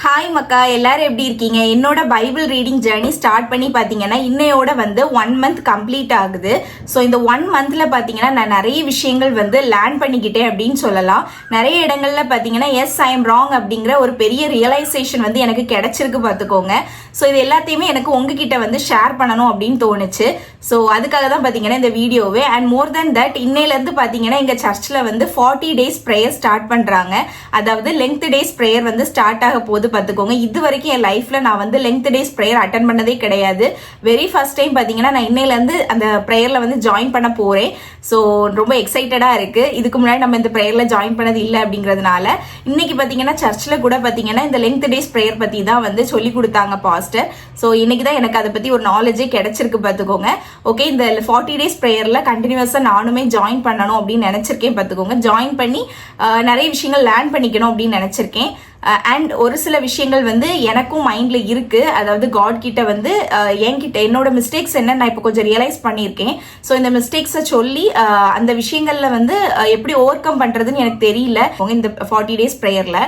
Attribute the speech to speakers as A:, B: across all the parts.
A: Hi மக்கா, எல்லாரும் எப்படி இருக்கீங்க? என்னோட பைபிள் ரீடிங் ஜேர்னி ஸ்டார்ட் பண்ணி பார்த்தீங்கன்னா இன்னையோட வந்து 1 மந்த் கம்ப்ளீட் ஆகுது. ஸோ இந்த 1 மந்த்ல பார்த்தீங்கன்னா நான் நிறைய விஷயங்கள் வந்து லேர்ன் பண்ணிக்கிட்டேன் அப்படின்னு சொல்லலாம். நிறைய இடங்கள்ல பார்த்தீங்கன்னா எஸ் ஐ எம் ராங் அப்படிங்கிற ஒரு பெரிய ரியலைசேஷன் வந்து எனக்கு கிடைச்சிருக்கு பார்த்துக்கோங்க. ஸோ இது எல்லாத்தையுமே எனக்கு உங்ககிட்ட வந்து ஷேர் பண்ணணும் அப்படின்னு தோணுச்சு. ஸோ அதுக்காக தான் பார்த்தீங்கன்னா இந்த வீடியோவே. அண்ட் மோர் தென் தட், இன்னையிலேருந்து பார்த்தீங்கன்னா எங்கள் சர்ச்சில் வந்து 40 days ப்ரேயர் ஸ்டார்ட் பண்ணுறாங்க. அதாவது லெங்த் டேஸ் ப்ரேயர் வந்து ஸ்டார்ட் ஆக போகுது பார்த்துக்கோங்க. இது வரைக்கும் என் லைஃப்ல நான் வந்து லெங்த் டேஸ் ப்ரேயர் அட்டன் பண்ணதே கிடையாது. வெரி ஃபர்ஸ்ட் டைம் பார்த்தீங்கன்னா நான் இன்னையிலேருந்து அந்த ப்ரேயர்ல வந்து ஜாயின் பண்ண போறேன். ஸோ ரொம்ப எக்ஸைட்டடா இருக்கு. இதுக்கு முன்னாடி நம்ம இந்த ப்ரேயர்ல ஜாயின் பண்ணது இல்லை அப்படிங்கிறதுனால இன்னைக்கு பார்த்தீங்கன்னா சர்ச்சில் கூட பார்த்தீங்கன்னா இந்த லெங்த் டேஸ் ப்ரேயர் பத்தி தான் வந்து சொல்லி கொடுத்தாங்க பாஸ்டர். ஸோ இன்னைக்கு தான் எனக்கு அதை பத்தி ஒரு நாலேஜே கிடைச்சிருக்கு பார்த்துக்கோங்க. ஓகே, இந்த 40 days ப்ரேயர்ல கண்டினியூஸா நானுமே ஜாயின் பண்ணணும் அப்படின்னு நினைச்சிருக்கேன் பார்த்துக்கோங்க. ஜாயின் பண்ணி நிறைய விஷயங்கள் லேர்ன் பண்ணிக்கணும் அப்படின்னு நினைச்சிருக்கேன். அண்ட் ஒரு சில விஷயங்கள் வந்து எனக்கும் மைண்ட்ல இருக்கு. அதாவது காட் கிட்ட வந்து என்கிட்ட என்னோட மிஸ்டேக்ஸ் என்ன நான் இப்போ கொஞ்சம் ரியலைஸ் பண்ணியிருக்கேன். ஸோ இந்த மிஸ்டேக்ஸை சொல்லி அந்த விஷயங்கள்ல வந்து எப்படி ஓவர் கம் பண்றதுன்னு எனக்கு தெரியல. இந்த 40 days ப்ரேயர்ல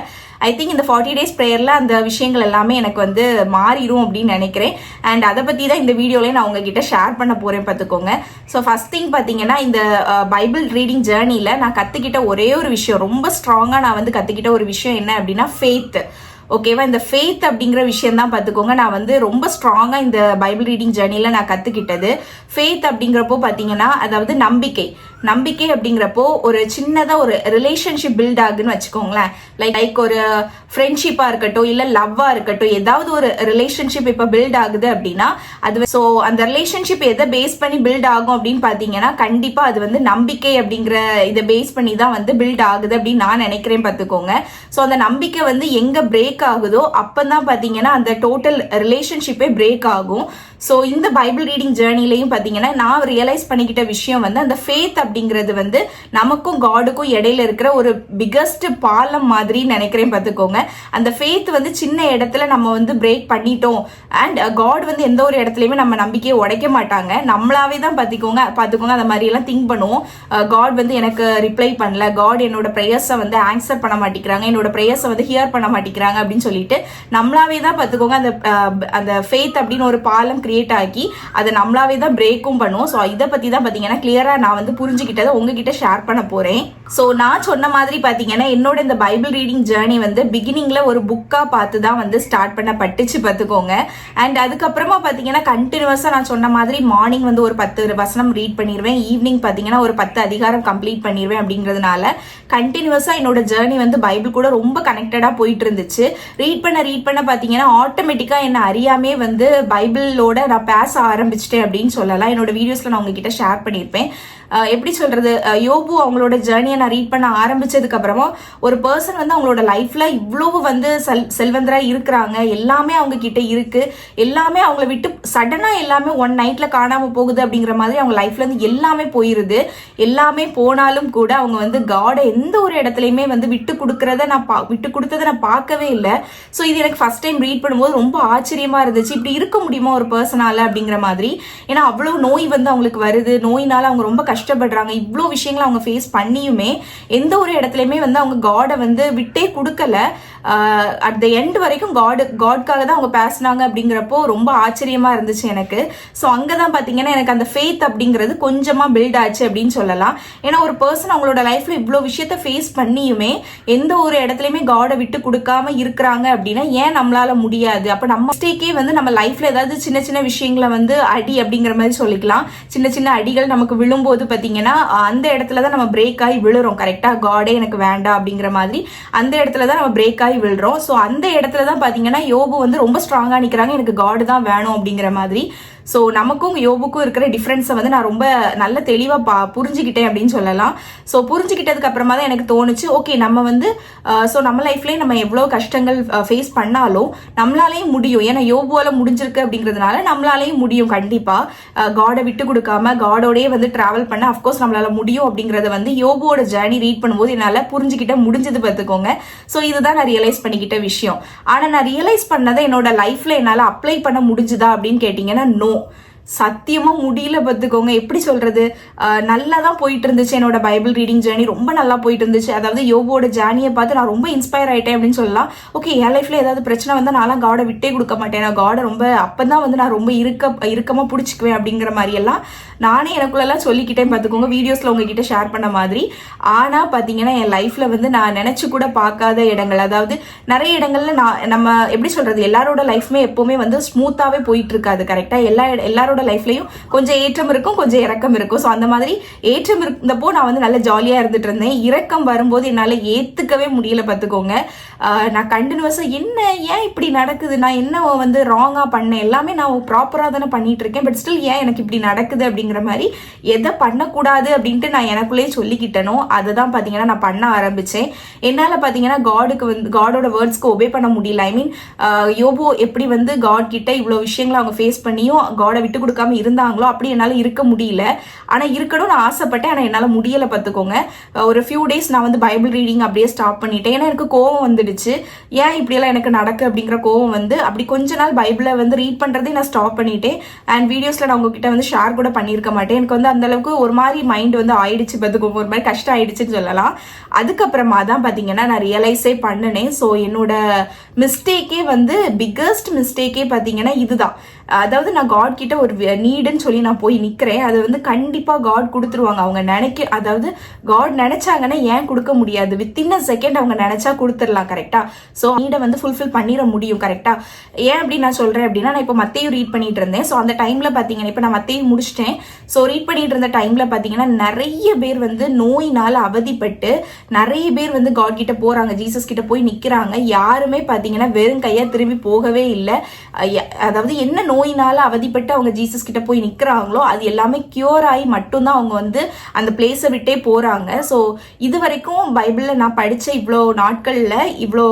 A: ஐ திங்க் இந்த 40 days ப்ரேயர்ல அந்த விஷயங்கள் எல்லாமே எனக்கு வந்து மாறிடும் அப்படின்னு நினைக்கிறேன். அண்ட் அதை பத்தி தான் இந்த வீடியோலயே நான் உங்ககிட்ட ஷேர் பண்ண போறேன் பார்த்துக்கோங்க. ஸோ ஃபர்ஸ்ட் திங் பார்த்தீங்கன்னா இந்த பைபிள் ரீடிங் ஜேர்னில நான் கத்துக்கிட்ட ஒரே ஒரு விஷயம், ரொம்ப ஸ்ட்ராங்கா நான் வந்து கத்துக்கிட்ட ஒரு விஷயம் என்ன அப்படின்னா ஃபெய்த். ஓகேவா, இந்த ஃபெய்த் அப்படிங்கிற விஷயம் தான் பார்த்துக்கோங்க நான் வந்து ரொம்ப ஸ்ட்ராங்காக இந்த பைபிள் ரீடிங் ஜேர்னியில் நான் கற்றுக்கிட்டது. ஃபெய்த் அப்படிங்கிறப்போ பார்த்தீங்கன்னா அதாவது நம்பிக்கை அப்படிங்கிறப்போ ஒரு சின்னதாக ஒரு ரிலேஷன்ஷிப் பில்ட் ஆகுன்னு வச்சுக்கோங்களேன். லைக் ஒரு ஃப்ரெண்ட்ஷிப்பாக இருக்கட்டும், இல்லை லவ்வாக இருக்கட்டும், ஏதாவது ஒரு ரிலேஷன்ஷிப் இப்போ பில்ட் ஆகுது அப்படின்னா அது ஸோ அந்த ரிலேஷன்ஷிப் எதை பேஸ் பண்ணி பில்ட் ஆகும் அப்படின்னு பார்த்தீங்கன்னா கண்டிப்பாக அது வந்து நம்பிக்கை அப்படிங்கிற இதை பேஸ் பண்ணி தான் வந்து பில்ட் ஆகுது அப்படின்னு நான் நினைக்கிறேன் பார்த்துக்கோங்க. ஸோ அந்த நம்பிக்கை வந்து எங்கே பிரேக் ஆகுதோ அப்பதான் பாத்தீங்கன்னா அந்த டோட்டல் ரிலேஷன்ஷிப்பே பிரேக் ஆகும். ஸோ இந்த பைபிள் ரீடிங் ஜேர்னிலையும் பாத்தீங்கன்னா நான் ரியலைஸ் பண்ணிக்கிட்ட விஷயம் வந்து அந்த ஃபேத் அப்படிங்கிறது வந்து நமக்கும் காடுக்கும் இடையில இருக்கிற ஒரு பிகஸ்ட் பாலம் மாதிரி நினைக்கிறேன் பார்த்துக்கோங்க. அந்த ஃபேத் வந்து சின்ன இடத்துல நம்ம வந்து பிரேக் பண்ணிட்டோம். அண்ட் காட் வந்து எந்த ஒரு இடத்துலயுமே நம்ம நம்பிக்கையை உடைக்க மாட்டாங்க. நம்மளாவே தான் பார்த்துக்கோங்க அந்த மாதிரி எல்லாம் திங்க் பண்ணுவோம். காட் வந்து எனக்கு ரிப்ளை பண்ணல, காட் என்னோட ப்ரேயர்ஸை வந்து ஆன்சர் பண்ண மாட்டேங்கிறாங்க, என்னோட ப்ரேயர்ஸை வந்து ஹியர் பண்ண மாட்டேங்கிறாங்க அப்படின்னு சொல்லிட்டு நம்மளாவே தான் பார்த்துக்கோங்க அந்த ஃபெய்த் அப்படின்னு ஒரு பாலம் கிரியேட் ஆகி அதை நம்மளாவே தான் பிரேக்கும் பண்ணுவோம். ஸோ இதை பத்தி தான் பார்த்தீங்கன்னா கிளியரா நான் வந்து புரிஞ்சுக்கிட்டதை உங்ககிட்ட ஷேர் பண்ண போறேன். ஸோ நான் சொன்ன மாதிரி பார்த்தீங்கன்னா என்னோட இந்த பைபிள் ரீடிங் ஜேர்னி வந்து பிகினிங்ல ஒரு புக்கா பார்த்து தான் வந்து ஸ்டார்ட் பண்ணப்பட்டுச்சு பார்த்துக்கோங்க. அண்ட் அதுக்கப்புறமா பார்த்தீங்கன்னா கண்டினியூஸா நான் சொன்ன மாதிரி மார்னிங் வந்து ஒரு 10 வசனம் ரீட் பண்ணிடுவேன், ஈவினிங் பார்த்தீங்கன்னா ஒரு 10 அதிகாரம் கம்ப்ளீட் பண்ணிடுவேன். அப்படிங்கிறதுனால கண்டினியூஸா என்னோட ஜேர்னி வந்து பைபிள் கூட ரொம்ப கனெக்டடா போயிட்டு இருந்துச்சு. ரீட் பண்ண பார்த்தீங்கன்னா ஆட்டோமேட்டிக்கா என்ன அறியாமே வந்து பைபிளோட நான் பேச ஆரம்பிச்சிட்டேன் அப்படின்னு சொல்லலாம். என்னோட வீடியோஸ்ல நான் உங்ககிட்ட ஷேர் பண்ணியிருப்பேன். எப்படி சொல்றது, யோபு அவங்களோட ஜேர்னியை நான் ரீட் பண்ண ஆரம்பிச்சதுக்கு அப்புறமா ஒரு பர்சன் வந்து அவங்களோட லைஃப்ல இவ்வளவு வந்து செல்வந்தரா இருக்கிறாங்க, எல்லாமே அவங்க கிட்ட இருக்கு, எல்லாமே அவங்கள விட்டு சடனா எல்லாமே ஒன் நைட்ல காணாம போகுது அப்படிங்கிற மாதிரி அவங்க லைஃப்ல இருந்து எல்லாமே போயிருது. எல்லாமே போனாலும் கூட அவங்க வந்து காடை எந்த ஒரு இடத்துலயுமே வந்து விட்டு கொடுத்ததை நான் பார்க்கவே இல்லை. ஸோ இது எனக்கு ஃபர்ஸ்ட் டைம் ரீட் பண்ணும்போது ரொம்ப ஆச்சரியமா இருந்துச்சு. இப்படி இருக்க முடியுமா ஒரு பர்சனால அப்படிங்கிற மாதிரி. ஏன்னா அவ்வளவு நோய் வந்து அவங்களுக்கு வருது, நோயினால அவங்க ரொம்ப கஷ்டப்படுறாங்க. இவ்வளோ விஷயங்களை அவங்க ஃபேஸ் பண்ணியுமே எந்த ஒரு இடத்துலையுமே வந்து அவங்க காடை வந்து விட்டே கொடுக்கல. அட் த எண்ட் வரைக்கும் காட்காக தான் அவங்க பேசினாங்க. அப்படிங்கிறப்போ ரொம்ப ஆச்சரியமா இருந்துச்சு எனக்கு. ஸோ அங்கதான் பாத்தீங்கன்னா எனக்கு அந்த ஃபெய்த் அப்படிங்கிறது கொஞ்சமா பில்ட் ஆச்சு அப்படின்னு சொல்லலாம். ஏன்னா ஒரு பர்சன் அவங்களோட லைஃப்ல இவ்வளோ விஷயத்த ஃபேஸ் பண்ணியுமே எந்த ஒரு இடத்துலையுமே காடை விட்டு கொடுக்காம இருக்கிறாங்க அப்படின்னா ஏன் நம்மளால முடியாது? அப்ப நம்ம மிஸ்டேக்கே வந்து நம்ம லைஃப்ல ஏதாவது சின்ன சின்ன விஷயங்களை வந்து அடி அப்படிங்கிற மாதிரி சொல்லிக்கலாம். சின்ன சின்ன அடிகள் நமக்கு விழும்போது பாத்தீங்கன்னா அந்த இடத்துலதான் நம்ம பிரேக் ஆகி விழுறோம். கரெக்டா, காடே எனக்கு வேண்டாம் அப்படிங்கிற மாதிரி அந்த இடத்துலதான் நம்ம பிரேக் ஆகி விழுறோம். ஸோ அந்த இடத்துலதான் பாத்தீங்கன்னா யோபு வந்து ரொம்ப ஸ்ட்ராங்கா நிக்கிறாங்க, எனக்கு காடு தான் வேணும் அப்படிங்கிற மாதிரி. ஸோ நமக்கும் யோபுக்கும் இருக்கிற டிஃப்ரென்ஸை வந்து நான் ரொம்ப நல்ல தெளிவாக புரிஞ்சுக்கிட்டேன் அப்படின்னு சொல்லலாம். ஸோ புரிஞ்சுக்கிட்டதுக்கு அப்புறமா தான் எனக்கு தோணுச்சு, ஓகே நம்ம வந்து ஸோ நம்ம லைஃப்லேயே நம்ம எவ்வளோ கஷ்டங்கள் ஃபேஸ் பண்ணாலும் நம்மளாலேயும் முடியும். ஏன்னா யோபுவால முடிஞ்சிருக்கு அப்படிங்கிறதுனால நம்மளாலேயும் முடியும். கண்டிப்பாக காடை விட்டு கொடுக்காம காடோடயே வந்து டிராவல் பண்ண அஃப்கோர்ஸ் நம்மளால முடியும் அப்படிங்கிறத வந்து யோபுவோட ஜேர்னி ரீட் பண்ணும்போது என்னால் புரிஞ்சுக்கிட்ட முடிஞ்சது பார்த்துக்கோங்க. ஸோ இதுதான் நான் ரியலைஸ் பண்ணிக்கிட்ட விஷயம். ஆனால் நான் ரியலைஸ் பண்ணதை என்னோட லைஃப்ல என்னால் அப்ளை பண்ண முடிஞ்சுதா அப்படின்னு கேட்டிங்கன்னா நோ. சத்தியமா முடியல பார்த்துக்கோங்க. எப்படி சொல்றது, நல்லா தான் போயிட்டு இருந்துச்சு என்னோட பைபிள் ரீடிங் ஜேர்னி, ரொம்ப நல்லா போயிட்டு இருந்துச்சு. அதாவது யோபோட ஜேர்னியை பார்த்து நான் ரொம்ப இன்ஸ்பயர் ஆயிட்டேன் அப்படின்னு சொல்லலாம். ஓகே, என் லைஃப்ல ஏதாவது பிரச்சனை வந்தா நான்லாம் காடை விட்டே கொடுக்க மாட்டேன், நான் காடை ரொம்ப அப்பதான் வந்து நான் ரொம்ப இறுக்கமா பிடிச்சிக்குவேன் அப்படிங்கிற மாதிரி எல்லாம் நானே எனக்குள்ளெல்லாம் சொல்லிக்கிட்டேன் பார்த்துக்கோங்க, வீடியோஸ்ல உங்ககிட்ட ஷேர் பண்ண மாதிரி. ஆனா பாத்தீங்கன்னா என் லைஃப்ல வந்து நான் நினைச்சு கூட பார்க்காத இடங்கள், அதாவது நிறைய இடங்கள்ல நம்ம எப்படி சொல்றது, எல்லாரோட லைஃப்மே எப்பவுமே வந்து ஸ்மூத்தாவே போயிட்டு இருக்காது. கரெக்டா எல்லாரோட லைஃப்லயும் கொஞ்சம் ஏற்றம் இருக்கும், கொஞ்சம் இறக்கம் இருக்கும். ஸோ அந்த மாதிரி ஏற்றம் இருந்தப்போ நான் வந்து நல்ல ஜாலியா இருந்துட்டு இருந்தேன். இறக்கம் வரும்போது என்னால ஏத்துக்கவே முடியல பார்த்துக்கோங்க. நான் கண்டினியூஸா ஏன் இப்படி நடக்குது, நான் என்ன வந்து ராங்கா பண்ணேன், எல்லாமே நான் ப்ராப்பரா தானே பண்ணிட்டு இருக்கேன், பட் ஸ்டில் ஏன் எனக்கு இப்படி நடக்குது அப்படிங்கிற மாதிரி எதை பண்ணக்கூடாது அப்படின்ட்டு நான் எனக்குள்ளேயே சொல்லிக்கிட்டனோ அதை தான் பாத்தீங்கன்னா நான் பண்ண ஆரம்பிச்சேன். என்னால பாத்தீங்கன்னா காடோட வேர்ட்ஸ்க்கு ஒபே பண்ண முடியல. ஐ மீன் யோபு எப்படி வந்து காட் கிட்ட இவ்வளவு விஷயங்களை அவங்க ஃபேஸ் பண்ணியும் காடை விட்டு கொடுக்காம இருந்தாங்களோ அப்படி என்னால இருக்க முடியல. ஆனா இருக்கணும்னு ஆசைப்பட்டேன், ஆனா என்னால முடியல பார்த்துக்கோங்க. ஒரு ஃபியூ டேஸ் நான் வந்து பைபிள் ரீடிங் அப்படியே ஸ்டாப் பண்ணிட்டேன். ஏன்னா எனக்கு கோவம் வந்துடுச்சு, ஏன் இப்படியெல்லாம் எனக்கு நடக்கு அப்படிங்கிற கோவம் வந்து அப்படி கொஞ்ச நாள் பைபிளை வந்து ரீட் பண்றதே நான் ஸ்டாப் பண்ணிட்டேன். அண்ட் வீடியோஸ்ல நான் உங்ககிட்ட வந்து ஷேர் கூட பண்ணியிருக்க மாட்டேன். எனக்கு வந்து அந்த அளவுக்கு ஒரு மாதிரி மைண்ட் வந்து ஆயிடுச்சு பார்த்துக்கோங்க, ஒரு மாதிரி கஷ்டம் ஆயிடுச்சுன்னு சொல்லலாம். அதுக்கப்புறமா தான் பாத்தீங்கன்னா நான் ரியலைஸே பண்ணினேன். ஸோ என்னோட மிஸ்டேக்கே வந்து பிக்கஸ்ட் மிஸ்டேக்கே பாத்தீங்கன்னா இதுதான். அதாவது நான் காட் கிட்ட ஒரு நீடுன்னு சொல்லி நான் போய் நிக்கிறேன், அது வந்து கண்டிப்பா காட் கொடுத்துருவாங்க. அவங்க அதாவது காட் நினைச்சாங்கன்னா ஏன் கொடுக்க முடியாது, வித்தின் அ செகண்ட் அவங்க நினைச்சா கொடுத்துடலாம். கரெக்டா? ஸோ நீடை வந்து ஃபுல்ஃபில் பண்ணிட முடியும். கரெக்டா? ஏன் அப்படி நான் சொல்றேன் அப்படின்னா, நான் இப்போ மத்தேயு ரீட் பண்ணிட்டு இருந்தேன். ஸோ அந்த டைம்ல பாத்தீங்கன்னா இப்போ நான் மத்தேயு முடிச்சிட்டேன். ஸோ ரீட் பண்ணிட்டு இருந்த டைம்ல பாத்தீங்கன்னா நிறைய பேர் வந்து நோயினால அவதிப்பட்டு நிறைய பேர் வந்து காட் கிட்ட போறாங்க, ஜீசஸ் கிட்ட போய் நிக்கிறாங்க. யாருமே பாத்தீங்கன்னா வெறும் கையா திரும்பி போகவே இல்லை. அதாவது என்ன நோயினால அவதிப்பட்டு அவங்க ஜீசஸ் கிட்ட போய் நிக்கிறாங்களோ அது எல்லாமே கியூர் ஆகி மட்டும்தான் அவங்க வந்து அந்த பிளேஸை விட்டே போறாங்க. ஸோ இது வரைக்கும் பைபிள்ல நான் படிச்ச இவ்வளோ நாட்கள்ல இவ்வளோ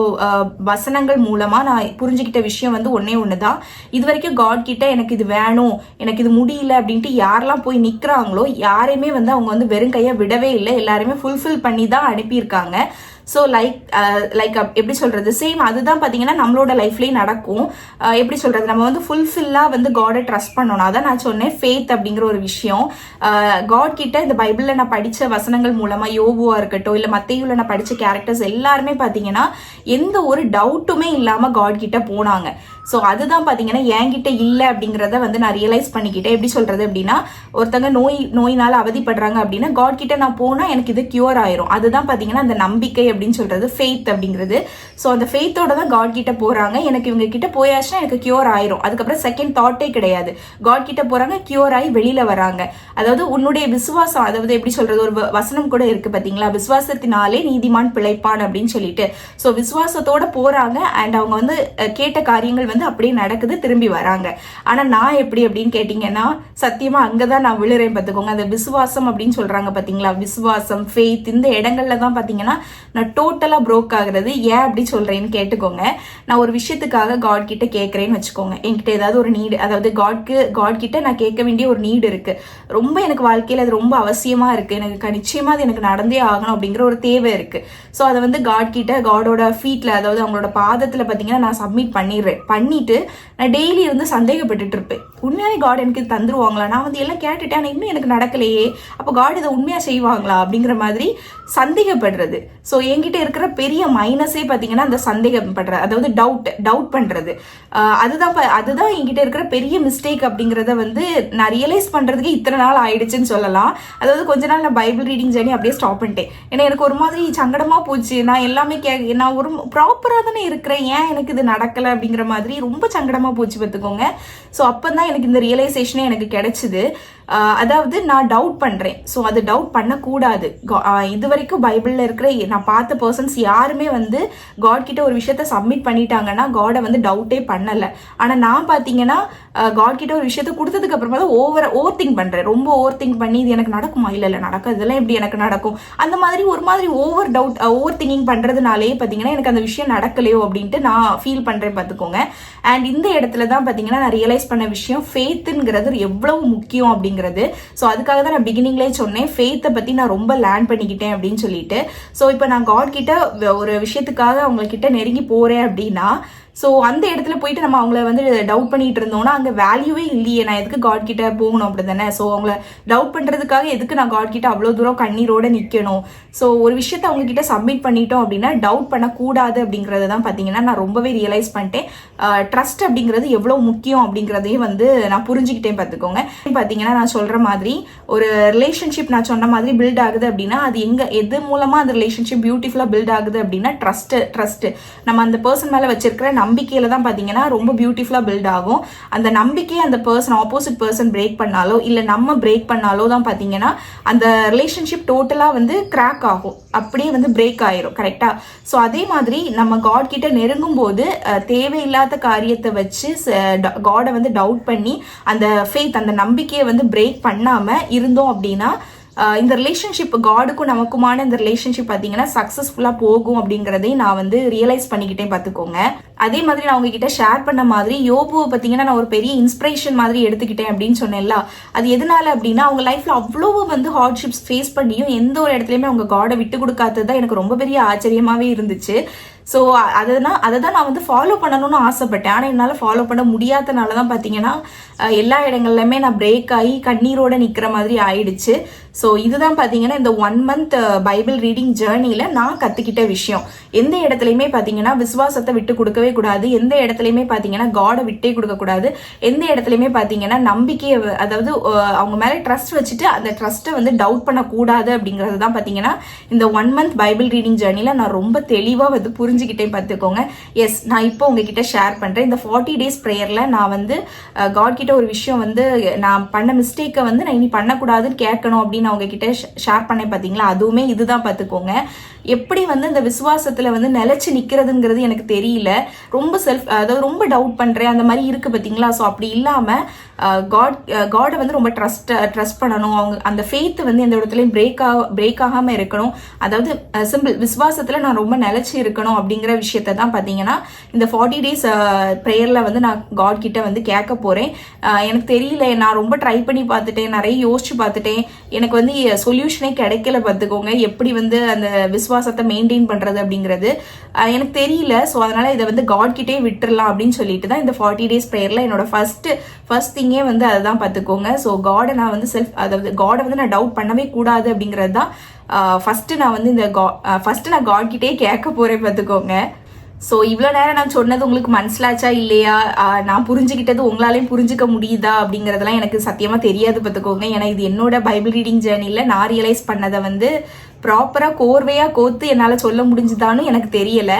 A: வசனங்கள் மூலமா நான் புரிஞ்சுக்கிட்ட விஷயம் வந்து ஒண்ணுதான். இது வரைக்கும் காட் கிட்ட எனக்கு இது வேணும், எனக்கு இது முடியல அப்படின்ட்டு யாரெல்லாம் போய் நிக்கிறாங்களோ யாரையுமே வந்து அவங்க வந்து வெறும் கையா விடவே இல்லை, எல்லாருமே ஃபுல்ஃபில் பண்ணி தான் அனுப்பியிருக்காங்க. ஸோ லைக் எப்படி சொல்றது, சேம் அதுதான் பார்த்தீங்கன்னா நம்மளோட லைஃப்லேயும் நடக்கும். எப்படி சொல்றது, நம்ம வந்து ஃபுல்ஃபில்லாக வந்து காடை ட்ரஸ்ட் பண்ணணும். அதான் நான் சொன்னேன், ஃபேத் அப்படிங்கிற ஒரு விஷயம். காட் கிட்ட இந்த பைபிளில் நான் படித்த வசனங்கள் மூலமாக, யோபுவா இருக்கட்டும் இல்லை மத்தேயுல நான் படித்த கேரக்டர்ஸ் எல்லாருமே பார்த்தீங்கன்னா எந்த ஒரு டவுட்டுமே இல்லாமல் காட் கிட்ட போனாங்க. ஸோ அதுதான் பார்த்தீங்கன்னா என்கிட்ட இல்லை அப்படிங்கிறத வந்து நான் ரியலைஸ் பண்ணிக்கிட்டேன். எப்படி சொல்றது அப்படின்னா, ஒருத்தங்க நோயினால அவதிப்படுறாங்க அப்படின்னா காட் கிட்ட நான் போனால் எனக்கு இது கியூர் ஆயிரும். அதுதான் பார்த்தீங்கன்னா அந்த நம்பிக்கை அப்படின்னு சொல்றது, ஃபெய்த் அப்படிங்கிறது. ஸோ அந்த ஃபெய்த்தோட தான் காட் கிட்ட போறாங்க. எனக்கு இவங்க கிட்ட போயாச்சுன்னா எனக்கு கியூர் ஆயிரும். அதுக்கப்புறம் செகண்ட் தாட்டே கிடையாது. காட் கிட்ட போறாங்க, கியூர் ஆகி வெளியில வராங்க. அதாவது உன்னுடைய விசுவாசம், அதாவது எப்படி சொல்றது, ஒரு வசனம் கூட இருக்கு பாத்தீங்களா, விசுவாசத்தினாலே நீதிமான் பிழைப்பான் அப்படின்னு சொல்லிட்டு. ஸோ விசுவாசத்தோட போறாங்க அண்ட் அவங்க வந்து கேட்ட காரியங்கள் வந்து அப்படியே நடக்குது, திரும்பி வராங்க. ஆனா நான் எப்படி அப்படின்னு கேட்டீங்கன்னா, சத்தியமா அங்கதான் நான் விழுறேன் பார்த்துக்கோங்க. அந்த விசுவாசம் அப்படின்னு சொல்றாங்க பாத்தீங்களா, விசுவாசம், ஃபெய்த், இந்த இடங்கள்ல தான் பாத்தீங்கன்னா நான் டோட்டலா ப்ரோக் ஆகுறது. ஏன் அப்படி சொல்றேன்னு கேட்டுக்கோங்க. நான் ஒரு விஷயத்துக்காக காட் கிட்ட கேட்கறேன்னு வச்சுக்கோங்க, என்கிட்ட ஏதாவது ஒரு நீடு, அதாவது காட் கிட்ட நான் கேட்க வேண்டிய ஒரு நீடு இருக்கு, ரொம்ப எனக்கு வாழ்க்கையில அது ரொம்ப அவசியமா இருக்கு, எனக்கு நிச்சயமா அது எனக்கு நடந்தே ஆகணும் அப்படிங்கிற ஒரு தேவை இருக்கு. ஸோ அதை வந்து காட் கிட்ட, காடோட ஃபீட்ல, அதாவது அவங்களோட பாதத்துல பாத்தீங்கன்னா நான் சப்மிட் பண்ணிட்டு நான் டெய்லி இருந்து சந்தேகப்பட்டுட்டு இருப்பேன், உண்மையாவே காட் எனக்கு தந்துருவாங்களா, நான் வந்து எல்லாம் கேட்டுட்டேன் ஆனா இன்னும் எனக்கு நடக்கலையே, அப்போ காட் இதை உண்மையா செய்வாங்களா அப்படிங்கிற மாதிரி சந்தேகப்படுறது. ஸோ என்கிட்ட இருக்கிற பெரிய மைனஸே பாத்தீங்கன்னா அந்த சந்தேகப்படுறது, அதாவது டவுட் பண்றது. அதுதான் என்கிட்ட இருக்கிற பெரிய மிஸ்டேக் அப்படிங்கிறத வந்து நான் ரியலைஸ் பண்றதுக்கு இத்தனை நாள் ஆயிடுச்சுன்னு சொல்லலாம். அதாவது கொஞ்ச நாள் நான் பைபிள் ரீடிங் ஜேர்னி அப்படியே ஸ்டாப் பண்ணிட்டேன். ஏன்னா எனக்கு ஒரு மாதிரி சங்கடமா போச்சு, நான் எல்லாமே நான் ஒரு ப்ராப்பரா தானே இருக்கிறேன், ஏன் எனக்கு இது நடக்கல அப்படிங்கிற மாதிரி ரொம்ப சங்கடமா போச்சு பார்த்துக்கோங்க. ஸோ அப்பதான் எனக்கு இந்த ரியலைசேஷனே எனக்கு கிடைச்சது. அதாவது நான் டவுட் பண்றேன், ஸோ அது டவுட் பண்ணக்கூடாது. இது வரைக்கும் பைபிள்ல இருக்கிற நான் பார்த்த பர்சன்ஸ் யாருமே வந்து காட் கிட்ட ஒரு விஷயத்த சப்மிட் பண்ணிட்டாங்கன்னா காடை வந்து டவுட்டே பண்ணல. ஆனா நான் பாத்தீங்கன்னா காட் கிட்ட ஒரு விஷயத்த கொடுத்ததுக்கு அப்புறமா தான் ஓவர் திங்க் பண்றேன், ரொம்ப ஓவர் திங்க் பண்ணி இது எனக்கு நடக்குமா, இல்ல நடக்கும், இதெல்லாம் எப்படி எனக்கு நடக்கும், அந்த மாதிரி ஒரு மாதிரி ஓவர் திங்கிங் பண்றதுனாலே பாத்தீங்கன்னா எனக்கு அந்த விஷயம் நடக்கலையோ அப்படின்ட்டு நான் ஃபீல் பண்றேன் பார்த்துக்கோங்க. அண்ட் இந்த இடத்துல தான் பாத்தீங்கன்னா நான் ரியலைஸ் பண்ண விஷயம், ஃபெய்த்ங்கிறது எவ்வளவு முக்கியம் அப்படிங்கிறது. ஸோ அதுக்காக தான் நான் பிகினிங்லேயே சொன்னேன், ஃபெய்த்தை பத்தி நான் ரொம்ப லேர்ன் பண்ணிக்கிட்டேன் அப்படின்னு சொல்லிட்டு. ஸோ இப்போ நான் காட் கிட்ட ஒரு விஷயத்துக்காக அவங்க கிட்ட நெருங்கி போறேன் அப்படின்னா ஸோ அந்த இடத்துல போயிட்டு நம்ம அவங்கள வந்து டவுட் பண்ணிட்டு இருந்தோம்னா அங்கே வேல்யூவே இல்லையே, நான் எதுக்கு காட் கிட்ட போகணும் அப்படி தானே. ஸோ அவங்கள டவுட் பண்ணுறதுக்காக எதுக்கு நான் காட் கிட்ட அவ்வளோ தூரம் கண்ணீரோட நிற்கணும். ஸோ ஒரு விஷயத்த அவங்க கிட்ட சப்மிட் பண்ணிட்டோம் அப்படின்னா டவுட் பண்ணக்கூடாது அப்படிங்கிறது தான் பார்த்தீங்கன்னா நான் ரொம்பவே ரியலைஸ் பண்ணிட்டேன். ட்ரஸ்ட் அப்படிங்கிறது எவ்வளோ முக்கியம் அப்படிங்கிறதையும் வந்து நான் புரிஞ்சுக்கிட்டேன் பார்த்துக்கோங்க. பார்த்தீங்கன்னா நான் சொல்கிற மாதிரி ஒரு ரிலேஷன்ஷிப் நான் சொன்ன மாதிரி பில்ட் ஆகுது அப்படின்னா அது எது மூலமாக அந்த ரிலேஷன்ஷிப் பியூட்டிஃபுல்லாக பில்ட் ஆகுது அப்படின்னா ட்ரஸ்ட் நம்ம அந்த பர்சன் மேலே வச்சிருக்கிற நம்பிக்கையில தான் பார்த்தீங்கன்னா ரொம்ப பியூட்டிஃபுல்லாக பில்ட் ஆகும். அந்த நம்பிக்கையை அந்த ஆப்போசிட் பர்சன் பிரேக் பண்ணாலோ இல்லை நம்ம பிரேக் பண்ணாலோ தான் பார்த்தீங்கன்னா அந்த ரிலேஷன்ஷிப் டோட்டலாக வந்து கிராக் ஆகும், அப்படியே வந்து பிரேக் ஆயிரும். கரெக்டா? ஸோ அதே மாதிரி நம்ம காட் கிட்ட நெருங்கும் போது தேவையில்லாத காரியத்தை வச்சு காடை வந்து டவுட் பண்ணி அந்த ஃபெய்த் அந்த நம்பிக்கையை வந்து பிரேக் பண்ணாம இருந்தோம் அப்படின்னா இந்த ரிலேஷன்ஷிப் காடுக்கும் நமக்குமான இந்த ரிலேஷன்ஷிப் பார்த்தீங்கன்னா சக்ஸஸ்ஃபுல்லாக போகும் அப்படிங்கிறதையும் நான் வந்து ரியலைஸ் பண்ணிக்கிட்டே பார்த்துக்கோங்க. அதே மாதிரி நான் உங்ககிட்ட ஷேர் பண்ண மாதிரி யோபுவை பார்த்தீங்கன்னா நான் ஒரு பெரிய இன்ஸ்பிரேஷன் மாதிரி எடுத்துக்கிட்டேன் அப்படின்னு சொன்னேன்ல. அது எதனால அப்படின்னா அவங்க லைஃப்ல அவ்வளவு வந்து ஹார்ட்ஷிப்ஸ் ஃபேஸ் பண்ணியும் எந்த ஒரு இடத்துலையுமே அவங்க காடை விட்டு கொடுக்காதது தான் எனக்கு ரொம்ப பெரிய ஆச்சரியமாவே இருந்துச்சு. ஸோ அதை தான் நான் வந்து ஃபாலோ பண்ணணும்னு ஆசைப்பட்டேன். ஆனால் என்னால் ஃபாலோ பண்ண முடியாதனால தான் பார்த்தீங்கன்னா எல்லா இடங்கள்லையுமே நான் பிரேக் ஆகி கண்ணீரோடு நிற்கிற மாதிரி ஆயிடுச்சு. ஸோ இதுதான் பார்த்தீங்கன்னா இந்த 1 month பைபிள் ரீடிங் ஜேர்னியில் நான் கற்றுக்கிட்ட விஷயம். எந்த இடத்துலையுமே பார்த்தீங்கன்னா விசுவாசத்தை விட்டு கொடுக்கவே கூடாது, எந்த இடத்துலையுமே பார்த்தீங்கன்னா காடை விட்டே கொடுக்கக்கூடாது, எந்த இடத்துலையுமே பார்த்தீங்கன்னா நம்பிக்கையை அதாவது அவங்க மேலே ட்ரஸ்ட் வச்சுட்டு அந்த ட்ரஸ்ட்டை வந்து டவுட் பண்ணக்கூடாது அப்படிங்கிறது தான் பார்த்தீங்கன்னா இந்த 1 month பைபிள் ரீடிங் ஜேர்னியில் நான் ரொம்ப தெளிவாக வந்து புரிஞ்சுக்கிட்டே பார்த்துக்கோங்க. எஸ், நான் இப்போ உங்ககிட்ட ஷேர் பண்ணுறேன். இந்த 40 days ப்ரேயரில் நான் வந்து காட் கிட்ட ஒரு விஷயம் வந்து நான் பண்ண மிஸ்டேக்கை வந்து நான் இனி பண்ணக்கூடாதுன்னு கேட்கணும் அப்படின்னு நான் உங்ககிட்ட ஷேர் பண்ணேன் பார்த்தீங்களா. அதுவுமே இதுதான் பார்த்துக்கோங்க. எப்படி வந்து இந்த விசுவாசத்தில் வந்து நிலைச்சு நிற்கிறதுங்கிறது எனக்கு தெரியல. ரொம்ப அதாவது ரொம்ப டவுட் பண்ணுறேன் அந்த மாதிரி இருக்குது பார்த்தீங்களா. ஸோ அப்படி இல்லாமல் காடை வந்து ரொம்ப ட்ரஸ்ட் பண்ணணும். அவங்க அந்த ஃபெய்த் வந்து எந்த இடத்துலையும் பிரேக் ஆகாமல் இருக்கணும். அதாவது சிம்பிள் விசுவாசத்தில் நான் ரொம்ப நிலைச்சு இருக்கணும் அப்படிங்கிற விஷயத்த தான் பார்த்தீங்கன்னா இந்த 40 days ப்ரேயரில் வந்து நான் காட் கிட்ட வந்து கேட்க போகிறேன். எனக்கு தெரியல, நான் ரொம்ப ட்ரை பண்ணி பார்த்துட்டேன், நிறைய யோசிச்சு பார்த்துட்டேன், எனக்கு வந்து சொல்யூஷனே கிடைக்கல பார்த்துக்கோங்க. எப்படி வந்து அந்த விசுவாசத்தை மெயின்டைன் பண்ணுறது அப்படிங்கிறது எனக்கு தெரியல. ஸோ அதனால் இதை வந்து காட் கிட்டே விட்டுறலாம் அப்படின்னு சொல்லிட்டு தான் இந்த 40 days ப்ரேயரில் என்னோட ஃபர்ஸ்ட் திங்கே வந்து அதை தான் பார்த்துக்கோங்க. ஸோ காடை நான் வந்து அதாவது காடை வந்து நான் டவுட் பண்ணவே கூடாது அப்படிங்கிறது தான் ஃபஸ்ட்டு நான் வந்து ஃபஸ்ட்டு நான் காட் கிட்டே கேட்க போகிறேன் பார்த்துக்கோங்க. ஸோ இவ்வளோ நேரம் நான் சொன்னது உங்களுக்கு மனசிலாச்சா இல்லையா, நான் புரிஞ்சுக்கிட்டது உங்களாலையும் புரிஞ்சுக்க முடியுதா அப்படிங்கிறதெல்லாம் எனக்கு சத்தியமாக தெரியாது பார்த்துக்கோங்க. ஏன்னா இது என்னோட பைபிள் ரீடிங் ஜேர்னியில் நான் ரியலைஸ் பண்ணதை வந்து ப்ராப்பராக கோர்வையாக கோர்த்து என்னால் சொல்ல முடிஞ்சுதான்னு எனக்கு தெரியலை.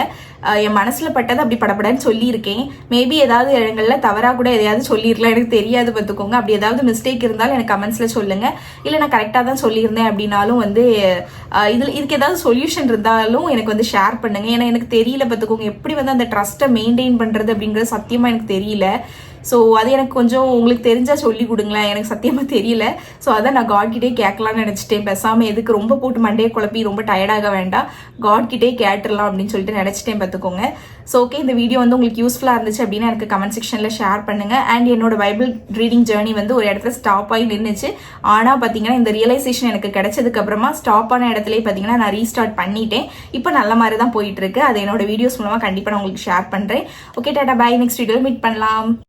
A: என் மனசில் பட்டதை அப்படி படப்படன்னு சொல்லியிருக்கேன். மேபி ஏதாவது இடங்களில் தவறாக கூட எதையாவது சொல்லியிருக்கலாம், எனக்கு தெரியாது பார்த்துக்கோங்க. அப்படி ஏதாவது மிஸ்டேக் இருந்தாலும் எனக்கு கமெண்ட்ஸில் சொல்லுங்கள். இல்லை நான் கரெக்டாக தான் சொல்லியிருந்தேன் அப்படின்னாலும் வந்து இதுக்கு ஏதாவது சொல்யூஷன் இருந்தாலும் எனக்கு வந்து ஷேர் பண்ணுங்கள். ஏன்னா எனக்கு தெரியல பார்த்துக்கோங்க, எப்படி வந்து அந்த ட்ரஸ்ட்டை மெயின்டைன் பண்ணுறது அப்படிங்கிறது சத்தியமாக எனக்கு தெரியல. ஸோ அது எனக்கு கொஞ்சம் உங்களுக்கு தெரிஞ்சால் சொல்லி கொடுங்களேன், எனக்கு சத்தியமாக தெரியல. ஸோ அதான் நான் காட்கிட்டே கேட்கலான்னு நினச்சிட்டேன். பேசாமல் எதுக்கு ரொம்ப போட்டு மண்டையை குழப்பி ரொம்ப டயர்டாக வேண்டாம், காட்கிட்டே கேட்டுடலாம் அப்படின்னு சொல்லிட்டு நினச்சிட்டேன் பார்த்துக்கோங்க. ஸோ ஓகே, இந்த வீடியோ வந்து உங்களுக்கு யூஸ்ஃபுல்லாக இருந்துச்சு அப்படின்னா எனக்கு கமெண்ட் செக்ஷனில் ஷேர் பண்ணுங்கள். அண்ட் என்னோட பைபிள் ரீடிங் ஜேர்னி வந்து ஒரு இடத்துல ஸ்டாப் ஆகி நின்றுச்சு. ஆனால் பார்த்தீங்கன்னா இந்த ரியலைசேஷன் எனக்கு கிடைச்சதுக்கு அப்புறமா ஸ்டாப் ஆன இடத்துலேயே பார்த்தீங்கன்னா நான் ரீஸ்டார்ட் பண்ணிட்டேன். இப்போ நல்ல மாதிரி தான் போயிட்டு இருக்கு. அதை என்னோட வீடியோஸ் மூலமாக கண்டிப்பாக நான் உங்களுக்கு ஷேர் பண்ணுறேன். Okay, tata, bye. நெக்ஸ்ட் வீடியோவில் மீட் பண்ணலாம்.